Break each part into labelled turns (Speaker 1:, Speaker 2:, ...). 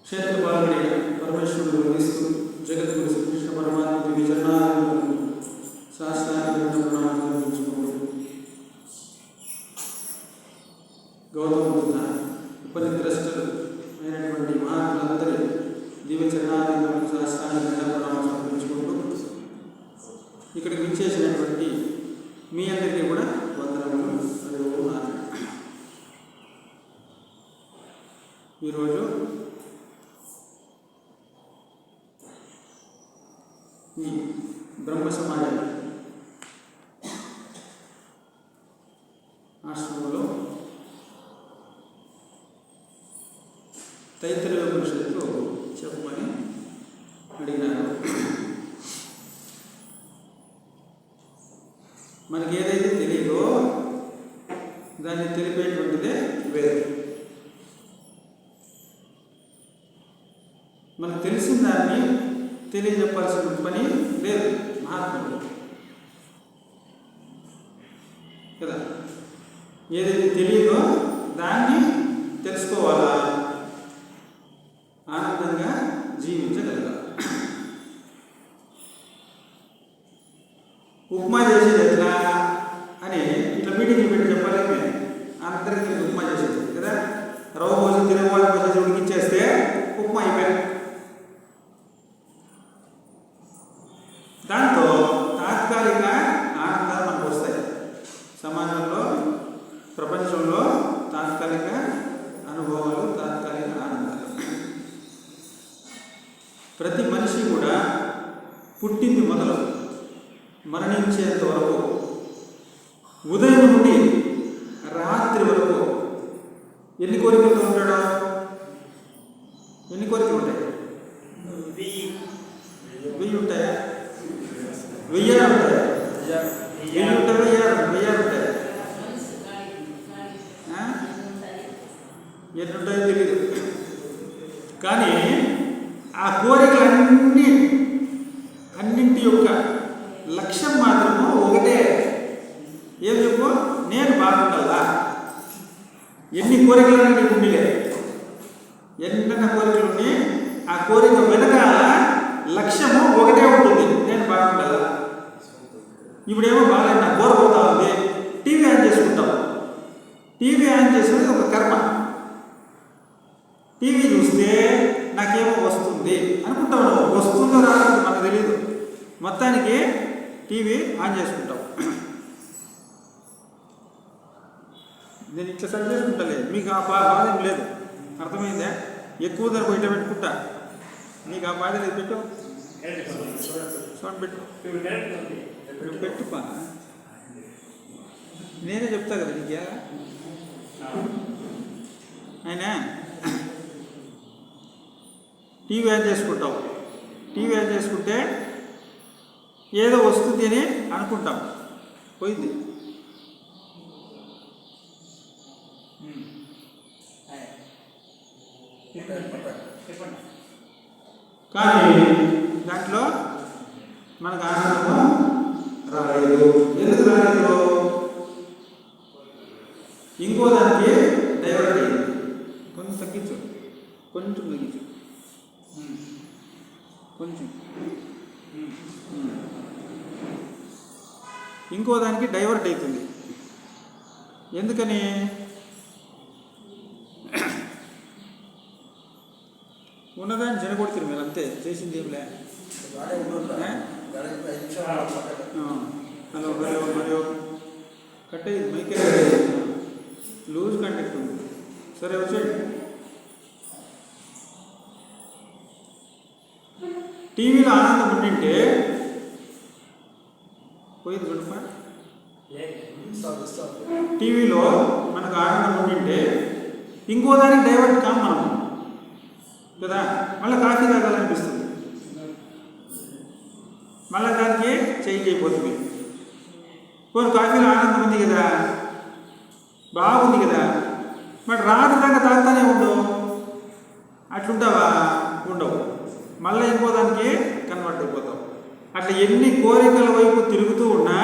Speaker 1: క్షేత్రపాలకుడైన పరమేశ్వరుడు వహిస్తూ జగద్గురు శ్రీకృష్ణ పరమాత్మ దివ్య చరణాలను శాస్త్రాన్ని ప్రణామం సమర్పించుకోండి. గౌతమ బుద్ధ ఉపనిద్రష్టలు అయినటువంటి మహాత్ములందరి దివ్య చరణాలను శాస్త్రాన్ని ప్రణామం సమర్పించుకుంటూ ఇక్కడికి విచ్చేసినటువంటి మీ అందరికీ కూడా వందనములు. ఈరోజు ఈ బ్రహ్మ సమాజం ఆశ్రమంలో తైత్తరీయ ఉపనిషత్తు చెప్పమని అడిగినారు. మనకి ఏదైతే తెలియదో దాన్ని తెలిపేటువంటిదే వేరు. మనకు తెలిసిన దాన్ని తెలియజెప్పాల్సిన పని లేదు మహాత్ముడు కదా. ఏదైతే తెలియదో దాన్ని తెలుసుకోవాలా, ఆనందంగా జీవించగలగాలి. ఉప్మా చేసేది ఎట్లా అని ఇట్లా మీటింగ్లు పెట్టి చెప్పాలి. అందరికీ ఉప్మా చేసేది కదా. రవ్వ పోసి తిరగవాలి పోసేసి ఉడికిచ్చేస్తే ఉప్మా అయిపోయింది. దాంతో తాత్కాలిక ఆనందాలు మనకు వస్తాయి. సమాజంలో, ప్రపంచంలో తాత్కాలిక అనుభవాలు, తాత్కాలిక ఆనందాలు. ప్రతి మనిషి కూడా పుట్టింది మొదలు మరణించేంత వరకు, ఉదయం నుండి రాత్రి వరకు ఎన్ని కోరికలతో ఉంటాడో? ఎన్ని కోరికలు ఉంటాయి? 1000 ఉంటాయా? 1000 ఉంటాయి. 1000 ఉంటాయి. ఎట్లుంటాయో తెలీదు. కానీ ఆ అన్నింటి యొక్క లక్ష్యం మాత్రము ఒకటే. ఏం చెప్పు? నేను బాగుండాలా. ఎన్ని కోరికలు నీకు ఉండిలే, ఎన్నైనా కోరికలు ఉండి ఆ కోరిక వెనకాల లక్ష్యము ఒకటే ఉంటుంది, నేను బాగుండాలా. ఇప్పుడేమో బాగాలేదు, నాకు బోర్ కొడతా ఉంది, టీవీ ఆన్ చేసుకుంటాం. టీవీ ఆన్ చేసుకునేది ఒక కర్మ. టీవీ చూస్తే నాకేమో వస్తుంది అనుకుంటావు. వస్తుందో రాదో మనకు తెలియదు. మొత్తానికి టీవీ ఆన్ చేసుకుంటాం. నేను ఇట్లా సరి చేసుకుంటా. మీకు ఆ బాధ ఏం లేదు, అర్థమైందా? ఎక్కువ ధర బయట పెట్టుకుంటా. నీకు ఆ బాధ లేదు. పెట్టు, సౌండ్ పెట్టు, పెట్టుపా. నేనే చెప్తా కదా నీకే. అయినా టీవీ ఆన్ చేసుకుంటావు. టీవీ ఆన్ చేసుకుంటే ఏదో వస్తుంది అని అనుకుంటాం, పోయింది. కానీ దాంట్లో మనకు ఆనందం రాలేదు. ఎందుకు రాలేదు? ఇంకో దానికి డైవర్ట్ అయ్యింది. కొంచెం తగ్గించు, కొంచెం తగ్గించు, కొంచెం. ఇంకో దానికి డైవర్ట్ అవుతుంది. ఎందుకని? ఉన్నదాన్ని జనగొడుతుంది. మీరు అంతే, చేసింది ఏం లే. హలో మరియు కట్టే మైకే లూజ్ కంటెక్ట్ ఉంది. సరే వచ్చేయండి. టీవీలో ఆనందం ఉండింటే పోయింది గొడవ. టీవీలో మనకు ఆనందం ఉండింటే ఇంకో దానికి డైవర్ట్ కాం మనం కదా. మళ్ళీ కాఫీ తాగాలనిపిస్తుంది, మళ్ళీ దానికి చేంజ్ అయిపోతుంది. కొన్ని కాఫీలో ఆనందం ఉంది కదా, బాగుంది కదా, మరి రాత్రి దాకా తాగుతానే ఉండవు. అట్లుంటావా? ఉండవు. మళ్ళీ ఇంకో దానికి కన్వర్ట్ అయిపోతావు. అట్లా ఎన్ని కోరికల వైపు తిరుగుతూ ఉన్నా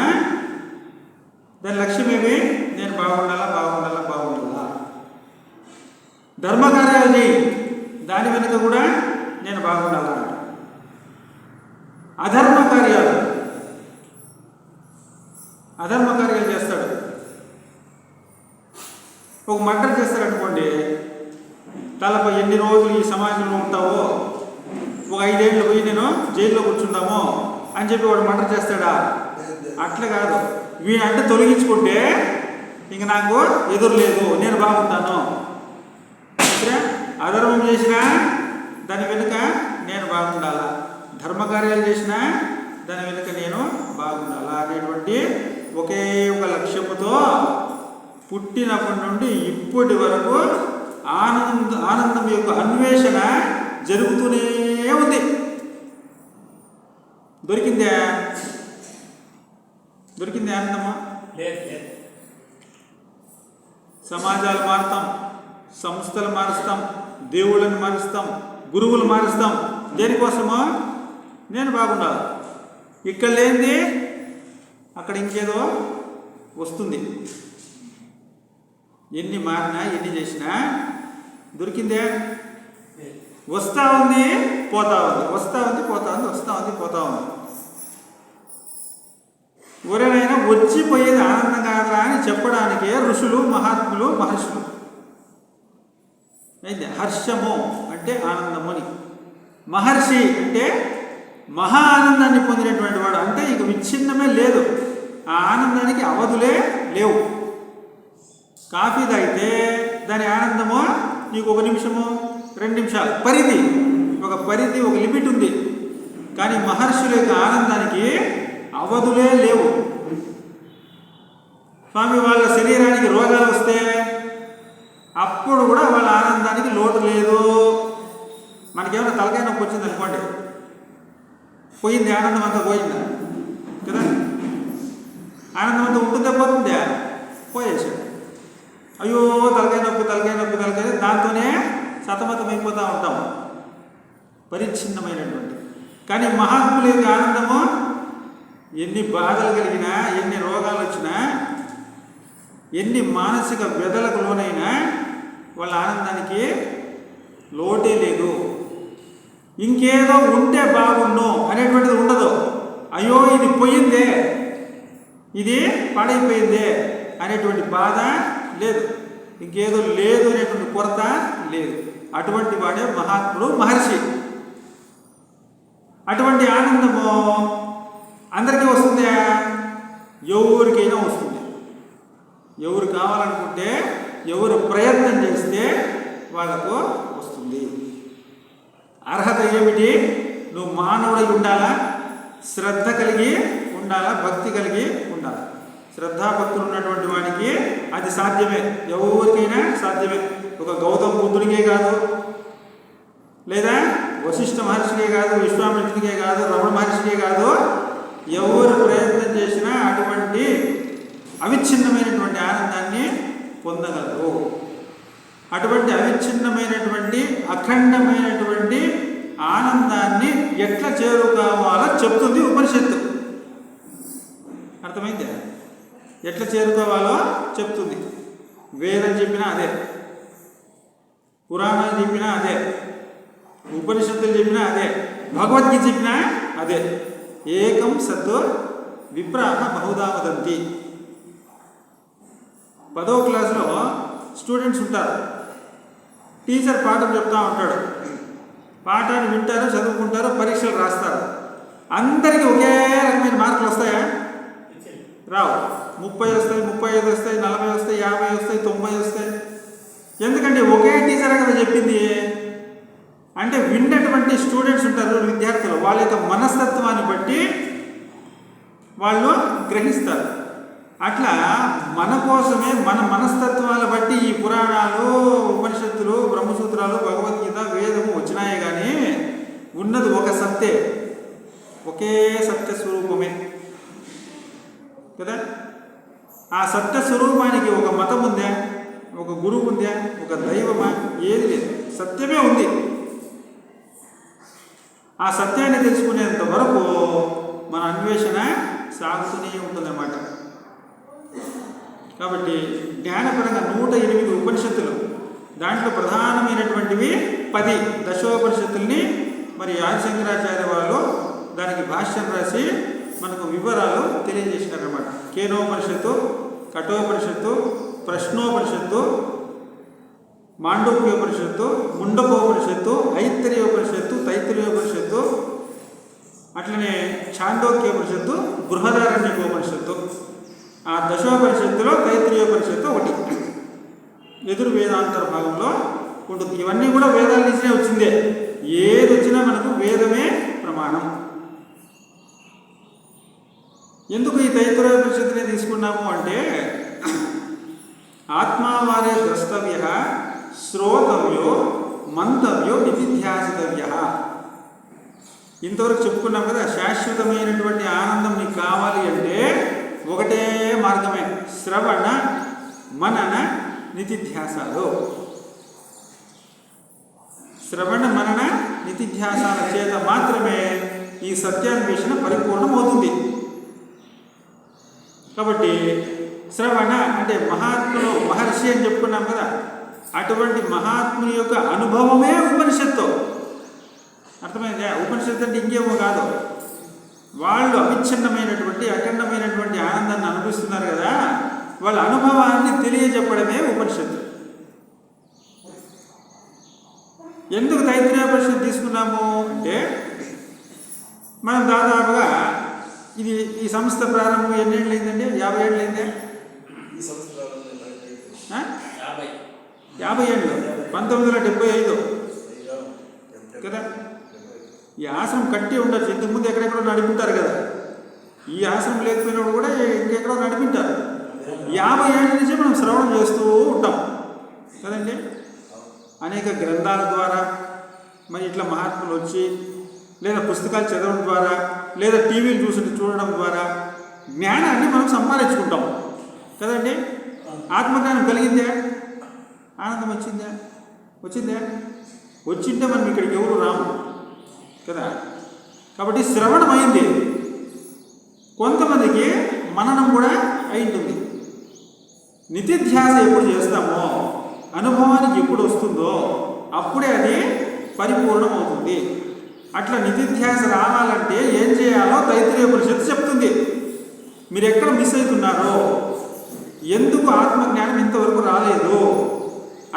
Speaker 1: దాని లక్ష్యం ఏమి? నేను బాగుండాలా. ధర్మకార్యాలు చేయి, దాని వెనుక కూడా నేను బాగుండాలంట. అధర్మ కార్యాలు చేస్తాడు. ఒక మర్డర్ చేస్తాడు అనుకోండి, తలపై ఎన్ని రోజులు ఈ సమాజంలో ఉంటావో, ఒక 5 ఏళ్ళు పోయి నేను జైల్లో కూర్చుంటామో అని చెప్పి వాడు మర్డర్ చేస్తాడా? అట్లా కాదు. వీడంటే తొలగించుకుంటే ఇంక నాకు ఎదురు లేదు, నేను బాగుంటాను. అధర్మం చేసినా దాని వెనుక నేను బాగుండాలా, ధర్మకార్యాలు చేసినా దాని వెనుక నేను బాగుండాలా అనేటువంటి ఒకే ఒక లక్ష్యముతో పుట్టినప్పటి నుండి ఇప్పటి వరకు ఆనందం యొక్క అన్వేషణ జరుగుతూనే ఉంది. దొరికిందే ఆనందమా? సమాజాలు మారుతాం, సంస్థలు మారుస్తాం, దేవుళ్ళని మారుస్తాం, గురువులు మారుస్తాం. దేనికోసమో నేను బాగుండాలి. ఇక్కడ లేనిది అక్కడ ఇంకేదో వస్తుంది. ఎన్ని మారినా ఎన్ని చేసినా దొరికిందే వస్తూ ఉంది, పోతా ఉంది, వస్తూ ఉంది, పోతా ఉంది, వస్తూ ఉంది, పోతా ఉంది. ఎవరైనా వచ్చిపోయేది ఆనందం కాదురా అని చెప్పడానికే ఋషులు, మహాత్ములు, మహర్షులు. అయితే హర్షము అంటే ఆనందము అని, మహర్షి అంటే మహా ఆనందాన్ని పొందినటువంటి వాడు. అంటే ఇక విచ్ఛిన్నమే లేదు, ఆ ఆనందానికి అవధులే లేవు. కాఫీ తాగితే దాని ఆనందము నీకు 1 నిమిషము 2 నిమిషాలు పరిధి, ఒక లిమిట్ ఉంది. కానీ మహర్షుల యొక్క ఆనందానికి అవధులే లేవు. స్వామి వాళ్ళ శరీరానికి రోగాలు వస్తే అప్పుడు కూడా వాళ్ళ ఆనందానికి లోటు లేదు. మనకేమైనా తలకాయ నొప్పి వచ్చింది అనుకోండి, పోయింది ఆనందం అంతా, పోయిందా కదా? ఆనందం అంతా ఉంటుందా, పోతుందా? పోయేసాడు. అయ్యో తలకాయ నొప్పి దాంతోనే సతమతం అయిపోతూ ఉంటాం, పరిచ్ఛిన్నమైనటువంటి. కానీ మహాత్ముల యొక్క ఆనందము ఎన్ని బాధలు కలిగినా, ఎన్ని రోగాలు వచ్చినా, ఎన్ని మానసిక వ్యధలకు లోనైనా వాళ్ళ ఆనందానికి లోటే లేదు. ఇంకేదో ఉంటే బాగుండు అనేటువంటిది ఉండదు. అయ్యో ఇది పోయిందే, ఇది పాడైపోయిందే అనేటువంటి బాధ లేదు, ఇంకేదో లేదు అనేటువంటి కొరత లేదు. అటువంటి వాడే మహాత్ముడు, మహర్షి. అటువంటి ఆనందము అందరికీ వస్తుందా? ఎవరికైనా వస్తుంది. ఎవరు కావాలనుకుంటే, ఎవరు ప్రయత్నం చేస్తే వాళ్ళకు వస్తుంది. అర్హత ఏమిటి? నువ్వు మానవుడై ఉండాలా, శ్రద్ధ కలిగి ఉండాలా, భక్తి కలిగి ఉండాలి. శ్రద్ధాభక్తులు ఉన్నటువంటి వాడికి అది సాధ్యమే, ఎవరికైనా సాధ్యమే. ఒక గౌతమ బుద్ధుడికే కాదు, లేదా వశిష్ఠ మహర్షికే కాదు, విశ్వామిత్రుడికే కాదు, రమణ మహర్షికే కాదు, ఎవరు ప్రయత్నం చేసినా అటువంటి అవిచ్ఛిన్నమైనటువంటి ఆనందాన్ని పొందగలరు. అటువంటి అవిచ్ఛిన్నమైనటువంటి అఖండమైనటువంటి ఆనందాన్ని ఎట్లా చేరుకోవాలో చెప్తుంది ఉపనిషత్తు. అర్థమైందా? ఎట్లా చేరుకోవాలో చెప్తుంది. వేదం చెప్పినా అదే, పురాణాలు చెప్పినా అదే, ఉపనిషత్తులు చెప్పినా అదే, భగవద్గీత చెప్పినా అదే. ఏకం సత్ విప్రాహ బహుధా వదంతి. 10వ క్లాసులో స్టూడెంట్స్ ఉంటారు, టీచర్ పాఠం చెప్తా ఉంటాడు, పాఠాన్ని వింటారు, చదువుకుంటారు, పరీక్షలు రాస్తారు. అందరికీ ఒకే రకమైన మార్కులు వస్తాయా? రావు. 30 వస్తాయి, 35 వస్తాయి, 40 వస్తాయి, 50 వస్తాయి, 90 వస్తాయి. ఎందుకంటే ఒకే టీచర్ కదా చెప్పింది. అంటే విన్నటువంటి స్టూడెంట్స్ ఉంటారు, విద్యార్థులు, వాళ్ళ యొక్క మనస్తత్వాన్ని బట్టి వాళ్ళు గ్రహిస్తారు. అట్లా మన కోసమే, మన మనస్తత్వాల బట్టి ఈ పురాణాలు, ఉపనిషత్తులు, బ్రహ్మసూత్రాలు, భగవద్గీత, వేదము వచ్చినాయే. కానీ ఉన్నది ఒక సత్తే, ఒకే సత్య స్వరూపమే కదా. ఆ సత్య స్వరూపానికి ఒక మతం ఉందా, ఒక గురువు ఉందా, ఒక దైవమా? ఏది లేదు, సత్యమే ఉంది. ఆ సత్యాన్ని తెలుసుకునేంత వరకు మన అన్వేషణ సాగుతూనే ఉంటుందన్నమాట. కాబట్టి జ్ఞానపరంగా 108 ఉపనిషత్తులు, దాంట్లో ప్రధానమైనటువంటివి 10 దశోపనిషత్తుల్ని మరి ఆదిశంకరాచార్య వాళ్ళు దానికి భాష్యం రాసి మనకు వివరాలు తెలియజేసినారన్నమాట. కేనోపనిషత్తు, కఠోపనిషత్తు, ప్రశ్నోపనిషత్తు, మాండూక్యోపనిషత్తు, ముండకోపనిషత్తు, ఐత్తరీయోపనిషత్తు, తైత్తరీయోపనిషత్తు, అట్లనే ఛాందోక్యోపనిషత్తు, బృహదారణ్యకోపనిషత్తు. ఆ దశోపనిషత్తులో తైత్తరీయోపనిషత్తు ఒకటి ఎదురు వేదాంతర భాగంలో ఉంటుంది. ఇవన్నీ కూడా వేదాల నుంచే వచ్చిందే. ఏది వచ్చినా మనకు వేదమే ప్రమాణం. ఎందుకు ఈ తైత్తరీయోపనిషత్తునే తీసుకున్నాము అంటే ఆత్మావారే ద్రష్టవ్య, శ్రోతవ్యో, మంతవ్యో, నిధిధ్యాసితవ్య. ఇంతవరకు చెప్పుకున్నాం కదా, శాశ్వతమైనటువంటి ఆనందం నీకు కావాలి అంటే ఒకటే మార్గమే, శ్రవణ మనన నిధిధ్యాసాలు. శ్రవణ మనన నిధిధ్యాసాల చేత మాత్రమే ఈ సత్యాన్వేషణ పరిపూర్ణమవుతుంది. కాబట్టి శ్రవణ అంటే మహాత్ములు, మహర్షి అని చెప్పుకున్నాం కదా, అటువంటి మహాత్ముని యొక్క అనుభవమే ఉపనిషత్తు. అర్థమైందా? ఉపనిషత్తు అంటే ఇంకేమో కాదు, వాళ్ళు అవిచ్ఛిన్నమైనటువంటి అఖండమైనటువంటి ఆనందాన్ని అనుభవిస్తున్నారు కదా, వాళ్ళ అనుభవాన్ని తెలియజెప్పడమే ఉపనిషత్తు. ఎందుకు తైత్తరీయోపనిషత్తు తీసుకున్నాము అంటే మనం దాదాపుగా ఈ సంస్థ ప్రారంభం ఎన్ని ఏళ్ళు అయిందండి? 50 ఏళ్ళు అయిందే. 50 ఏళ్ళు, 1975 కదా. ఈ ఆశ్రమం కట్టి ఉండొచ్చు, ఇంతకుముందు ఎక్కడెక్కడో నడిపింటారు కదా. ఈ ఆశ్రమం లేకపోయినప్పుడు కూడా ఇంకెక్కడో నడిపింటారు. 50 ఏళ్ళ నుంచి మనం శ్రవణం చేస్తూ ఉంటాం కదండి. అనేక గ్రంథాల ద్వారా మరి ఇట్లా మహాత్ములు వచ్చి, లేదా పుస్తకాలు చదవడం ద్వారా, లేదా టీవీలు చూడడం ద్వారా జ్ఞానాన్ని మనం సంపాదించుకుంటాం కదండి. ఆత్మజ్ఞానం కలిగిందే, ఆనందం వచ్చిందే, వచ్చింటే మనం ఇక్కడికి ఎవరు రాము కదా. కాబట్టి శ్రవణం అయింది, కొంతమందికి మననం కూడా అయింటుంది. నిధిధ్యాస ఎప్పుడు చేస్తామో, అనుభవానికి ఎప్పుడు వస్తుందో అప్పుడే అది పరిపూర్ణం అవుతుంది. అట్లా నిధిధ్యాస రావాలంటే ఏం చేయాలో తైత్తరీయోపనిషత్తు చెప్తుంది. మీరు ఎక్కడ మిస్ అవుతున్నారో, ఎందుకు ఆత్మజ్ఞానం ఇంతవరకు రాలేదు,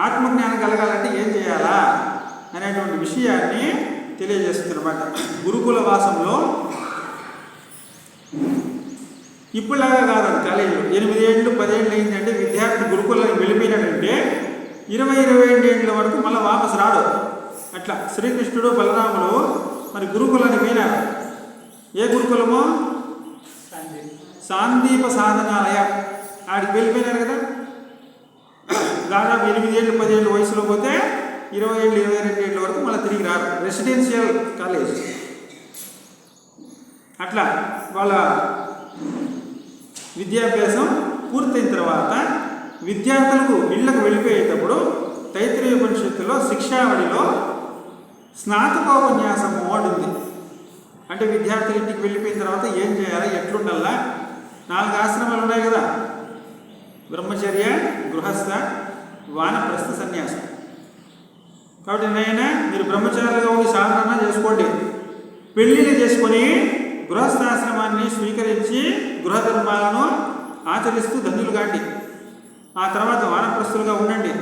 Speaker 1: ఆత్మజ్ఞానం కలగాలంటే ఏం చేయాలా అనేటువంటి విషయాన్ని తెలియజేస్తుందన్నమాట. గురుకుల వాసంలో ఇప్పుడులాగా కాదండి. కాలేజీలో 8 ఏళ్ళు 10 ఏళ్ళు అయిందంటే విద్యార్థి గురుకులానికి వెళ్ళిపోయినాడంటే 20-22 ఏళ్ళ వరకు మళ్ళీ వాపసు రాడు. అట్లా శ్రీకృష్ణుడు బలరాములు మరి గురుకులానికి పోయినారు. ఏ గురుకులమో? సాందీప సాధనాలయ. ఆడికి వెళ్ళిపోయినారు కదా. దాదాపు 8 ఏళ్ళు 10 ఏళ్ళు వయసులో పోతే 20 ఏళ్ళు 22 ఏళ్ళ వరకు మళ్ళీ తిరిగి రారు. Residential college. అట్లా వాళ్ళ విద్యాభ్యాసం పూర్తయిన తర్వాత విద్యార్థులకు ఇళ్లకు వెళ్ళిపోయేటప్పుడు తైత్తరీయోపనిషత్తులో శిక్షావళిలో స్నాతకోపన్యాసము ఉంది. అంటే విద్యార్థులు ఇంటికి వెళ్ళిపోయిన తర్వాత ఏం చేయాలి, ఎట్లుండాలా. 4 ఆశ్రమాలు ఉన్నాయి కదా, బ్రహ్మచర్య, గృహస్థ, వానప్రస్థ, సన్యాసం. కాబట్టి నైనా మీరు బ్రహ్మచారులుగా ఉండి సాధన చేసుకోండి. పెళ్ళిళ్ళు చేసుకొని గృహస్థాశ్రమాన్ని స్వీకరించి గృహధర్మాలను ఆచరిస్తూ ధన్యులు కాండి. ఆ తర్వాత వానప్రస్థులుగా ఉండండి,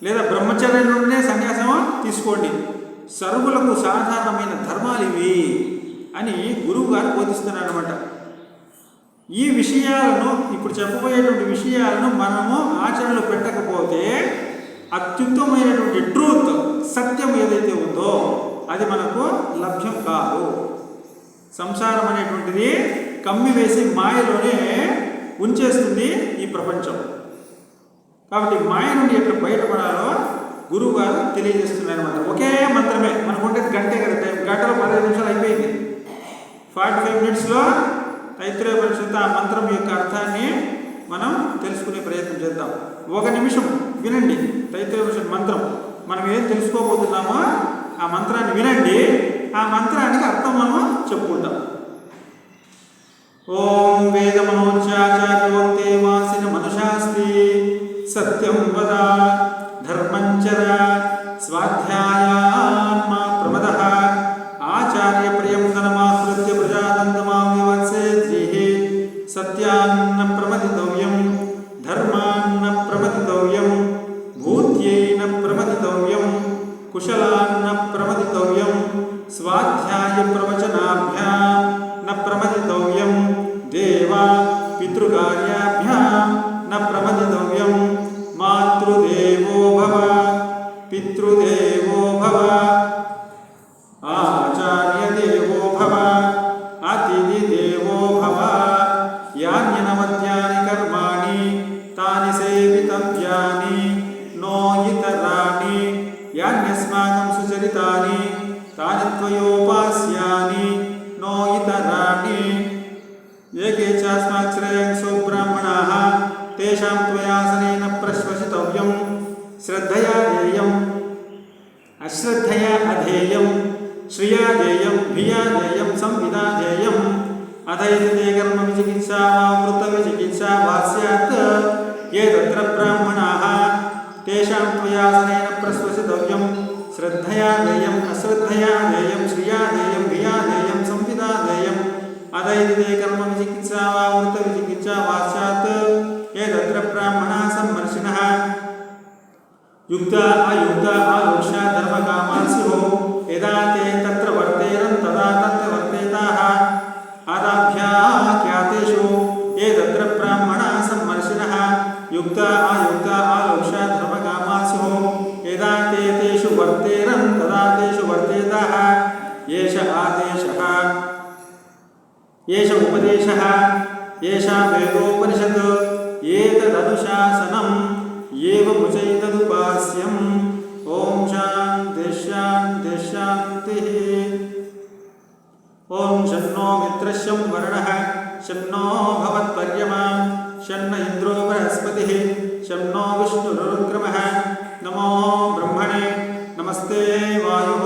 Speaker 1: లేదా బ్రహ్మచర్యం నుండే సన్యాసం తీసుకోండి. సర్వులకు సాధారణమైన ధర్మాలు ఇవి అని గురువు గారు బోధిస్తున్నారు అనమాట. ఈ విషయాలను, ఇప్పుడు చెప్పబోయేటువంటి విషయాలను మనము ఆచరణలో పెట్టకపోతే అత్యుత్తమైనటువంటి ట్రూత్, సత్యం ఏదైతే ఉందో అది మనకు లభ్యం కాదు. సంసారం అనేటువంటిది కమ్మి వేసి మాయలోనే ఉంచేస్తుంది ఈ ప్రపంచం. కాబట్టి మాయ నుండి ఎట్లా బయటపడాలో గురువు గారు తెలియజేస్తున్నారు అనమాట. ఒకే మంత్రమే, మనకుంటే గంటే కదా టైం, గంటలో 15 నిమిషాలు అయిపోయింది. 45 మినిట్స్లో తైత్తరీయోపనిషత్తు ఆ మంత్రం యొక్క అర్థాన్ని మనం తెలుసుకునే ప్రయత్నం చేద్దాం. 1 నిమిషం వినండి తైత్తరీయోపనిషత్తు మంత్రం. మనం ఏం తెలుసుకోబోతున్నామో ఆ మంత్రాన్ని వినండి, ఆ మంత్రానికి అర్థం మనం చెప్పుకుంటాం. ఓం వేదమనోచ్చాచార్యోక్తే వాసిన మనుషాస్తి సత్యం వద ధర్మంచ దుర్జన స్వాధ్యాయాన్మా ప్రమదః ఆచార్య ప్రియం ధనమాశ్రిత్య ప్రజాదంతమాం వివత్సేద్రిహి సత్యాన్న ప్రమదితవ్యం ధర్మాన్న ప్రమదితవ్యం భూత్యేన ప్రమదితవ్యం కుశలాన్న ప్రమదితవ్యం స్వాధ్యాయ ప్రవచనాభ్యాం న ప్రమదితవ్యం దేవా పితృకార్యాభ్యాం న ప్రమదితవ్యం మాతృదేవో భవ పితృదేవో భవ ఆచార్యదేవో భవ అతిథిదేవో భవ యాన్యనవద్యాని కర్మాణి తాని సేవితవ్యాని నో ఇతరాణి యాన్యస్మాకం సుచరితాని తాని త్వయోపాస్యాని నో ఇతరాణి ఏకే చాస్మాశ్రయం సుబ్రాహ్మణాః తేషాం త్వయాసనేన ప్రశ్వసితవ్యం శ్రద్ధయా ధ్యేయం అశ్రద్ధయా అధేయం శ్రియా ధ్యేయం భియా ధ్యేయం సంవిదా ధ్యేయం అథైతే కర్మ విచికిత్సా వా వృత్త విచికిత్సా వా స్యాత్ ఏ తత్ర బ్రాహ్మణాః తేషాం త్వయాసనేన ప్రశ్వసితవ్యం శ్రద్ధయా ధ్యేయం అశ్రద్ధయా ధ్యేయం శ్రియా ధ్యేయం భియా ధ్యేయం సంవిదా ధ్యేయం అథైతే కర్మ విచికిత్సా వా వృత్త విచికిత్సా వా స్యాత్ ఏ తత్ర బ్రాహ్మణా సమ్మర్షిణః యుక్త అయుక్త ఆలోక్ష ధర్మకామాన్ స్యుః యదా తే తత్ర వర్తేరన్ తదా తత్ర వర్తేతాః ఆదాభ్యాఖ్యాతేషు ఏ తత్ర బ్రాహ్మణా సమ్మర్షిణః యుక్త అయుక్త ఆలోక్ష ధర్మకామాన్ స్యుః యదా తే తేషు వర్తేరన్ తదా తేషు వర్తేతాః ఏష ఆదేశః ఏష ఉపదేశః ఏషా వేదోపనిషత్ ఏతదనుశాసనం ఏవముచైతదుపాస్యం. ఓం శాంతి శాంతి శాంతి. ఓం శన్నో మిత్రశం వరుణః శన్నో భవత్పర్యమా శన్న ఇంద్రో బృహస్పతిః శన్నో విష్ణురుగ్రమః. నమో బ్రహ్మణే నమస్తే వాయుః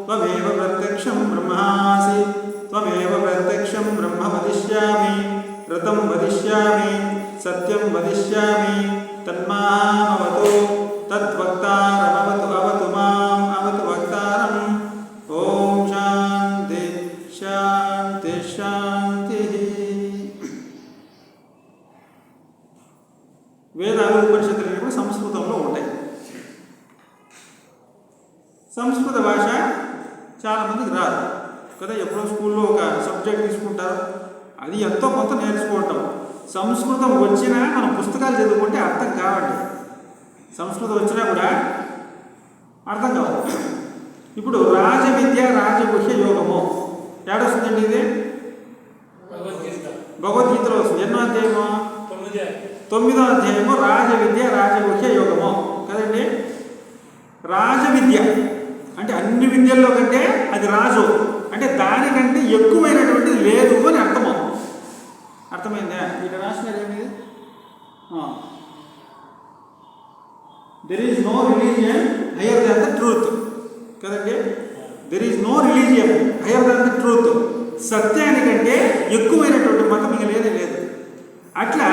Speaker 1: త్వమేవ ప్రత్యక్షం బ్రహ్మాసి త్వమేవ ప్రత్యక్షం బ్రహ్మ వదిష్యామి ఋతం వదిష్యామి సత్యం వదిష్యామి తన్మామవతు తద్వక్తారమవతు అవతు మాం అవతు వక్తారం. ఓం శాంతి శాంతి శాంతి. వేదాలు ఉపనిషత్తులు కూడా సంస్కృతంలో ఉంటాయి. సంస్కృత భాష చాలామందికి రాదు కదా. ఎప్పుడో స్కూల్లో ఒక సబ్జెక్ట్ తీసుకుంటారు, అది ఎంతో కొంత నేర్చుకోవటం. సంస్కృతం వచ్చినా మనం పుస్తకాలు చదువుకుంటే అర్థం కావండి. సంస్కృతం వచ్చినా కూడా అర్థం కావాలి. ఇప్పుడు రాజవిద్య రాజగుహ్య యోగము ఏడొస్తుందండి? ఇది భగవద్గీతలో వస్తుంది. ఎన్నో అధ్యాయము? 9వ అధ్యాయము. రాజవిద్య రాజగుహ్య యోగము కదండి. రాజవిద్య అంటే అన్ని విద్యల్లో కంటే అది రాజు, అంటే దానికంటే ఎక్కువైనటువంటిది లేదు అని అర్థము. అర్థమైందా? ఇక్కడ రాసినారు ఏమిది? There is no religion higher than the truth కదండి. There is no religion higher than the truth. సత్యానికంటే ఎక్కువైనటువంటి మతం ఇంక లేదే లేదు. అట్లా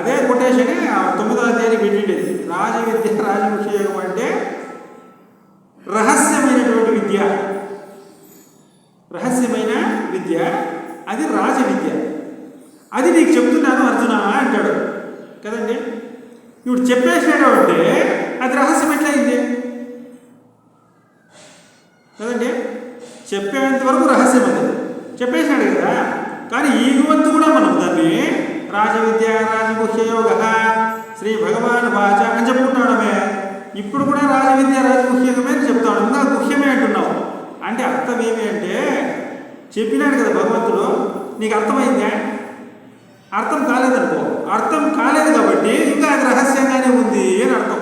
Speaker 1: అదే కొటేషనే 9వ అధ్యాయానికి పెట్టిండేది. రాజవిద్య రాజగుహ్య యోగం అంటే రహస్యమైనటువంటి విద్య, రహస్యమైన విద్య, అది రాజవిద్య. అది నీకు చెప్తున్నాను అర్జున అంటాడు కదండి. ఇప్పుడు చెప్పేసాడు అంటే అది రహస్యం ఎట్లయింది కదండి. చెప్పేంత వరకు రహస్యం అది చెప్పేశాడు కదా. కానీ ఈ వంతు కూడా మనం దాన్ని రాజవిద్య రాజగుహ్య యోగ శ్రీ భగవాన్ వాచ అని చెప్పుకుంటాడమే. ఇప్పుడు కూడా రాజవిద్య రాజగుహ్యమే అని చెప్తాడు. ఇంకా గుహ్యమే అంటున్నావు అంటే అర్థం ఏమి అంటే చెప్పినాడు కదా భగవంతుడు, నీకు అర్థమైందా? అర్థం కాలేదనుకో. అర్థం కాలేదు కాబట్టి ఇంకా అది రహస్యంగానే ఉంది అని అర్థం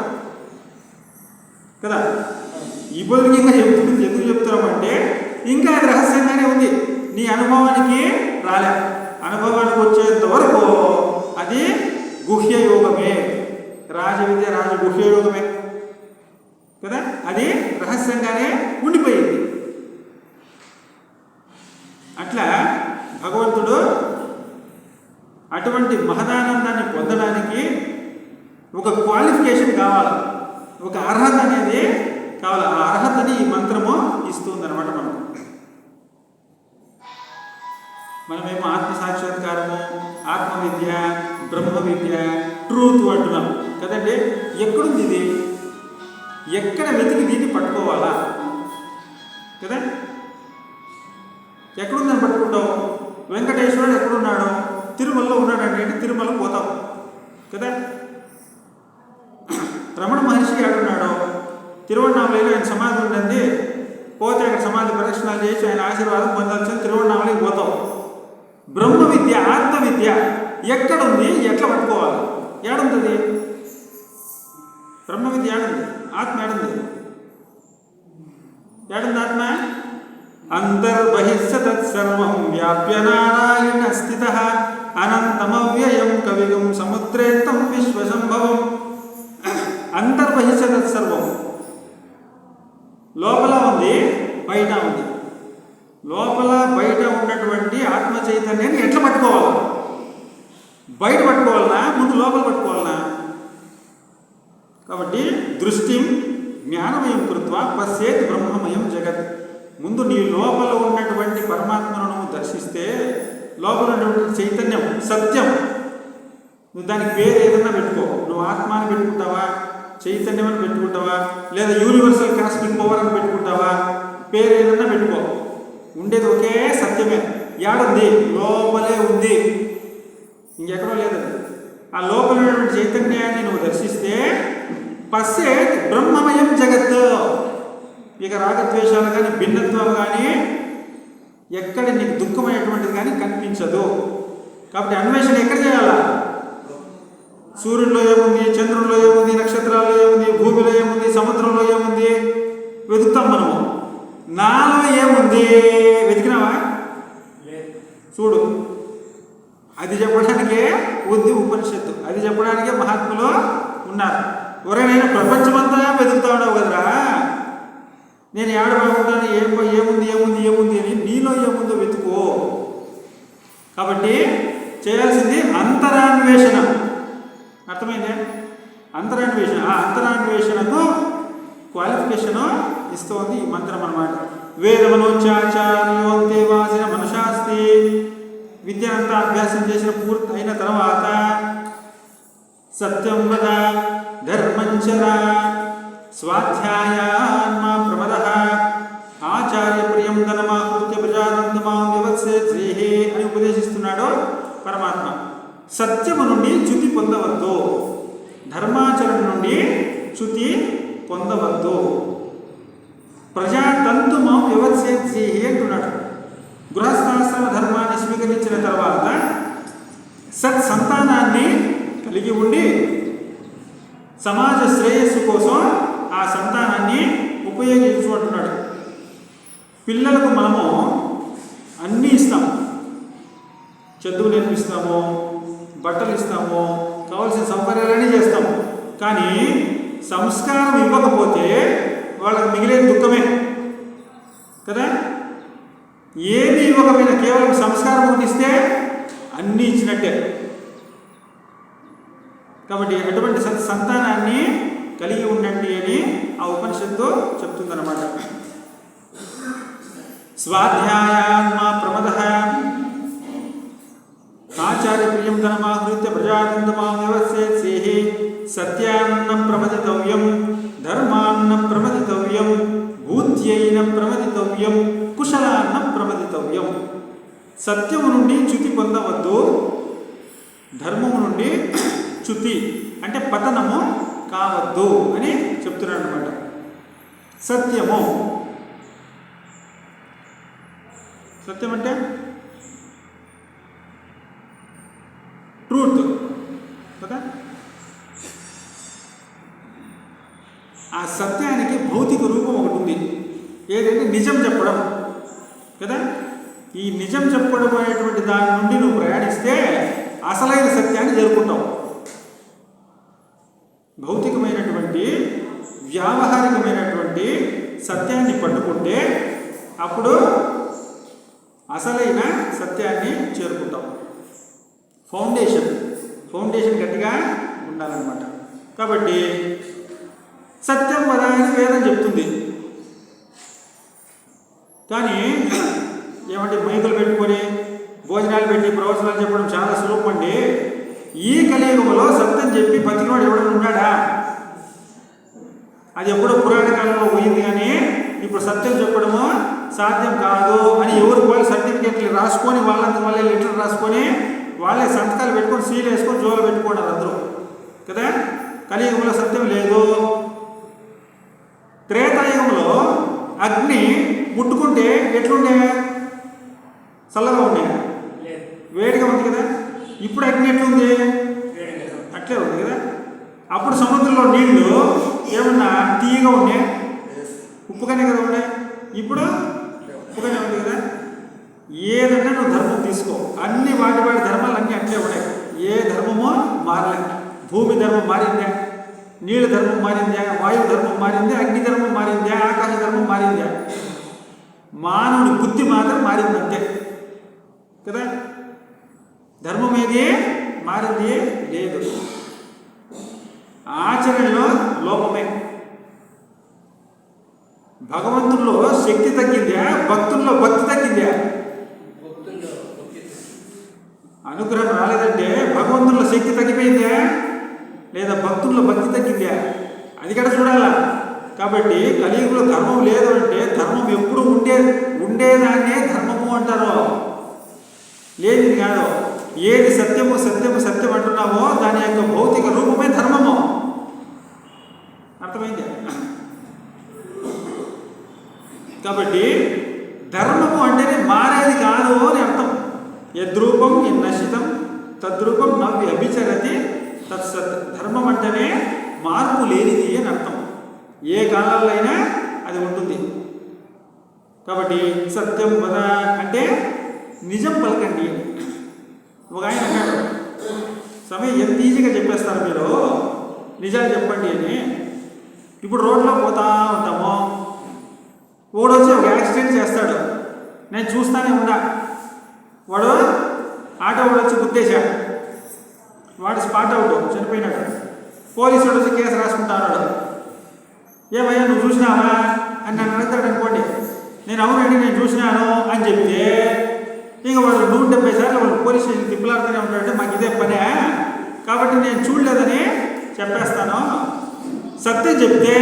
Speaker 1: కదా. ఇప్పుడు ఇంకా చెప్తుంది. ఎందుకు చెప్తున్నామంటే ఇంకా అది రహస్యంగానే ఉంది, నీ అనుభవానికి రాలే. అనుభవానికి వచ్చేంత వరకు అది గుహ్య యోగమే, రాజవిద్య రాజగుహ్య యోగమే కదా. అది రహస్యంగానే ఉండిపోయింది. అట్లా భగవంతుడు అటువంటి మహదానందాన్ని పొందడానికి ఒక క్వాలిఫికేషన్ కావాలి, ఒక అర్హత అనేది కావాలి. ఆ అర్హతని ఈ మంత్రము ఇస్తుందన్నమాట. మనమేమో ఆత్మ సాక్షాత్కారము, ఆత్మ విద్య, బ్రహ్మ విద్య, ట్రూత్ అంటున్నాం కదండి. ఎక్కడుంది ఇది? ఎక్కడ వెతికి దీన్ని పట్టుకోవాలా కదా? ఎక్కడుందని పట్టుకుంటావు? వెంకటేశ్వరుడు ఎక్కడున్నాడు? తిరుమలలో ఉన్నాడంటే తిరుమలకు పోతాం కదా. రమణ మహర్షి ఎక్కడున్నాడు? తిరువణామలలో ఆయన సమాధి ఉండండి, పోతే అక్కడ సమాధి ప్రదక్షిణాలు చేసి ఆయన ఆశీర్వాదం పొందాల్సిన తిరువణామలకి పోతాం. బ్రహ్మ విద్య, ఆత్మ విద్య ఎక్కడుంది? ఎట్లా పట్టుకోవాలి? ఏడుంది బ్రహ్మ విద్య? ఏడుంది ఆత్మ? ఏడుంది ఆత్మ? అంతర్బహిస్స తత్సర్వం వ్యాప్య నారాయణ స్థితః అనంతమవ్యయం కవిగం సముద్రేత్తం విశ్వసంభవం. అంతర్బహిస్స తత్సర్వం, లోపల ఉంది, బయట ఉంది. లోపల బయట ఉన్నటువంటి ఆత్మ చైతన్యాన్ని ఎట్లా పట్టుకోవాలా? బయట పట్టుకోవాలనా ముందు లోపల పట్టుకోవాలనా? కాబట్టి దృష్టి జ్ఞానమయం కృత్వ పశ్యేత్ బ్రహ్మమయం జగత్. ముందు నీ లోపల ఉన్నటువంటి పరమాత్మను నువ్వు దర్శిస్తే, లోపల ఉన్నటువంటి చైతన్యం సత్యం. నువ్వు దానికి పేరు ఏదన్నా పెట్టుకో. నువ్వు ఆత్మాని పెట్టుకుంటావా, చైతన్యం అని పెట్టుకుంటావా, లేదా యూనివర్సల్ కాస్మిక్ పవర్ అని పెట్టుకుంటావా? పేరు ఏదన్నా పెట్టుకో, ఉండేది ఒకే సత్యమే. ఏడుంది? లోపలే ఉంది, ఇంకెక్కడో లేదండి. ఆ లోపల ఉన్నటువంటి చైతన్యాన్ని నువ్వు దర్శిస్తే పశ్చేత్ బ్రహ్మమయం జగత్. ఇక రాగద్వేషాలు కానీ, భిన్నత్వం కానీ, ఎక్కడ నీకు దుఃఖమైనటువంటిది కానీ కనిపించదు. కాబట్టి అన్వేషణ ఎక్కడ చేయాలా? సూర్యుల్లో ఏముంది, చంద్రుల్లో ఏముంది, నక్షత్రాల్లో ఏముంది, భూమిలో ఏముంది, సముద్రంలో ఏముంది వెతుకుతాం మనము. నాలో ఏముంది వెతికినావా? చూడు, అది చెప్పడానికే ఉంది ఉపనిషత్తు, అది చెప్పడానికే మహాత్ములు ఉన్నారు. ఎవరైనా ప్రపంచమంతా వెతుకుతా ఉండవు కదరా. నేను ఏడ బాగుంటాను, ఏముంది ఏముంది ఏముంది అని నీలో ఏముందో వెతుకో. కాబట్టి చేయాల్సింది అంతరాన్వేషణ. అర్థమైందే? అంతరాన్వేషణ. ఆ అంతరాన్వేషణకు క్వాలిఫికేషను ఇస్తోంది ఈ మంత్రం అన్నమాట. వేదమనోచ్చాచార్యోంతే వాసిన మనశాస్తి. విద్య అంతా అభ్యాసం చేసిన పూర్తి అయిన తర్వాత సత్యం వద ధర్మంచర స్వాధ్యాయాన్మా ప్రమదః ఆచార్య ప్రియం ధనమాకృత్య ప్రజానందమాం వ్యవత్సే శ్రీహే అని ఉపదేశిస్తున్నాడు పరమాత్మ. సత్యము నుండి చ్యుతి పొందవద్దు, ధర్మాచరణ నుండి చ్యుతి పొందవద్దు. ప్రజాతంతుమాం వ్యవత్సే శ్రీహి అంటున్నాడు. గృహస్థాశ్రమ ధర్మాన్ని స్వీకరించిన తర్వాత సత్సంతానాన్ని కలిగి ఉండి సమాజ శ్రేయస్సు కోసం ఆ సంతానాన్ని ఉపయోగించు అంటున్నాడు. పిల్లలకు మనము అన్నీ ఇస్తాము, చదువు నేర్పిస్తాము, బట్టలు ఇస్తాము, కావాల్సిన సౌకర్యాలన్నీ చేస్తాము. కానీ సంస్కారం ఇవ్వకపోతే వాళ్ళకి మిగిలేది దుఃఖమే కదా. ఏమీ ఇవ్వకపోయినా కేవలం సంస్కారం ఒకటి ఇస్తే అన్నీ ఇచ్చినట్టే. కాబట్టి అటువంటి సంతానాన్ని కలిగి ఉండండి అని ఆ ఉపనిషత్తు చెప్తుందన్నమాట. స్వాధ్యాయాన్మా ప్రమదః ఆచార్య ప్రియం ధనమాహృత్య ప్రజానందమాం వ్యవస్సేత్ సేహి. సత్యాన్న ప్రమదితవ్యం, ధర్మాన్న ప్రమదితవ్యం, బుద్ధ్యైన ప్రమదితవ్యం, కుశలాన్న ప్రమదితవ్యం. సత్యము నుండి చ్యుతి పొందవద్దు, ధర్మము నుండి చ్యుతి అంటే పతనము కావద్దు అని చెప్తున్నాడు అనమాట. సత్యము, సత్యం అంటే ట్రూత్ కదా. ఆ సత్యానికి భౌతిక రూపం ఒకటి ఉంది, ఏదంటే నిజం చెప్పడం కదా. ఈ నిజం చెప్పడం అనేటువంటి దాని నుండి నువ్వు ప్రయాణిస్తే అసలైన సత్యాన్ని చేరుకుంటావు. భౌతికమైనటువంటి వ్యావహారికమైనటువంటి సత్యాన్ని పట్టుకుంటే అప్పుడు అసలైన సత్యాన్ని చేరుకుంటాం. ఫౌండేషన్ గట్టిగా ఉండాలన్నమాట. కాబట్టి సత్యం వద అని వేదం చెప్తుంది. కానీ ఏమంటే మైకులు పెట్టుకొని భోజనాలు పెట్టి ప్రవచనాలు చెప్పడం చాలా సులభం అండి. ఈ కలియుగంలో సత్యం చెప్పి బతికినవాడు ఎవడన్నా ఉన్నాడా? అది ఎప్పుడో పురాణ కాలంలో పోయింది, కానీ ఇప్పుడు సత్యం చెప్పడము సాధ్యం కాదు అని ఎవరికి వాళ్ళు సర్టిఫికెట్లు రాసుకొని వాళ్ళంతా వాళ్ళే లెటర్ రాసుకొని వాళ్ళే సంతకాలు పెట్టుకొని సీల్ వేసుకొని జోలు పెట్టుకున్నారు అందరూ కదా. కలియుగంలో సత్యం లేదు. త్రేతాయుగంలో అగ్ని ముట్టుకుంటే ఎట్లుండే? చల్లగా ఉండే, వేడిగా ఉంది కదా. ఇప్పుడు అగ్ని ఎట్లుంది? అట్లే ఉంది కదా. అప్పుడు సముద్రంలో నీళ్లు ఏమన్నా తీయగా ఉండే, ఉప్పుగానే కదా ఉండే. ఇప్పుడు ఉప్పుగానే ఉంది కదా. ఏదన్నా నువ్వు ధర్మం తీసుకో, అన్ని వాటి ధర్మాలు అన్నీ అట్లే ఉన్నాయి. ఏ ధర్మమో మారలే. భూమి ధర్మం మారిందా? నీళ్ళ ధర్మం మారిందా? వాయు ధర్మం మారిందా? అగ్ని ధర్మం మారిందా? ఆకాశ ధర్మం మారిందా? మానవుని బుద్ధి మాత్రం మారింది అంతే కదా. ధర్మం ఏది మారింది లేదు. ఆచరణలో లోపమే. భగవంతుల్లో శక్తి తగ్గిందా? భక్తుల్లో భక్తి తగ్గిందా? అనుగ్రహం రాలేదంటే భగవంతుల్లో శక్తి తగ్గిపోయిందా లేదా భక్తుల్లో భక్తి తగ్గిందా? అది కూడా చూడాలా. కాబట్టి కలియుగంలో ధర్మం లేదు అంటే ధర్మం ఎప్పుడు ఉండేదాన్నే ధర్మము అంటారు, లేదు కాదు. ఏది సత్యము సత్యము సత్యం అంటున్నామో దాని యొక్క భౌతిక రూపమే ధర్మము. అర్థమైంది? కాబట్టి ధర్మము అంటేనే మారేది కాదు అని అర్థం. యద్రూపం నశితం తద్రూపం నవ్వి అభిచరతి తత్సత్. ధర్మం అంటేనే మార్పు లేనిది అని అర్థం. ఏ కాలాల్లో అయినా అది ఉంటుంది. కాబట్టి సత్యం వద అంటే నిజం పలకండి. ఒక ఆయన అన్నాడు, సమయం ఎంత ఈజీగా చెప్పేస్తారు మీరు, నిజాలు చెప్పండి అని. ఇప్పుడు రోడ్లో పోతా ఉంటాము, వాడు వచ్చి ఒక యాక్సిడెంట్ చేస్తాడు, నేను చూస్తానే ఉన్నా. వాడు ఆటో వాడు వచ్చి గుద్దేశాడు, వాడు స్పాట్ అవుట్, చనిపోయినాడు. పోలీసు వాడు వచ్చి కేసు రాసుకుంటా అన్నాడు. ఏమయ్యా నువ్వు చూసినావా అని నన్ను అడుగుతాడు అనుకోండి. నేను అవునండి నేను చూసినాను అని చెప్తే ఇక వాడు 170 సార్లు వాళ్ళు పోలీస్ స్టేషన్ తిప్పలాడుతూనే ఉంటాడంటే మాకు ఇదే పనే, కాబట్టి నేను చూడలేదని చెప్పేస్తాను. సత్యం చెప్తే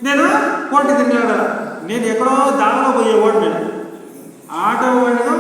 Speaker 1: నేను కోర్టు తిరిగాడు. నేను ఎక్కడో దారిలో పోయేవాడు. నేను ఆటో వాడిగా